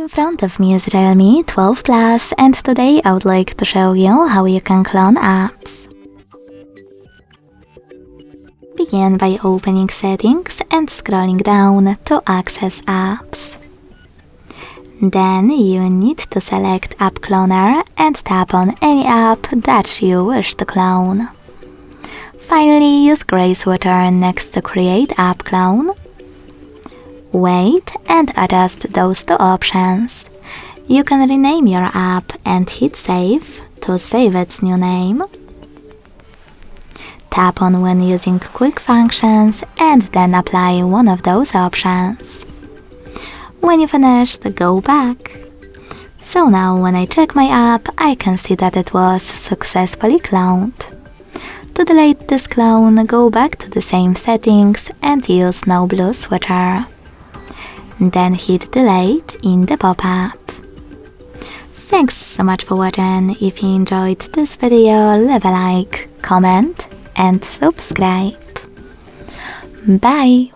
In front of me is Realme 12 Plus, and today I would like to show you how you can clone apps. Begin by opening Settings and scrolling down to access apps. Then you need to select App Cloner and tap on any app that you wish to clone. Finally, use gray sweater next to Create App Clone. Wait and adjust those two options. You can rename your app and hit Save to save its new name. Tap on when using quick functions and then apply one of those options. When you finished, go back. So now when I check my app, I can see that it was successfully cloned. To delete this clone, go back to the same settings and use No Blue Switcher. Then hit Delete in the pop-up. Thanks so much for watching. If you enjoyed this video, leave a like, comment and subscribe. Bye!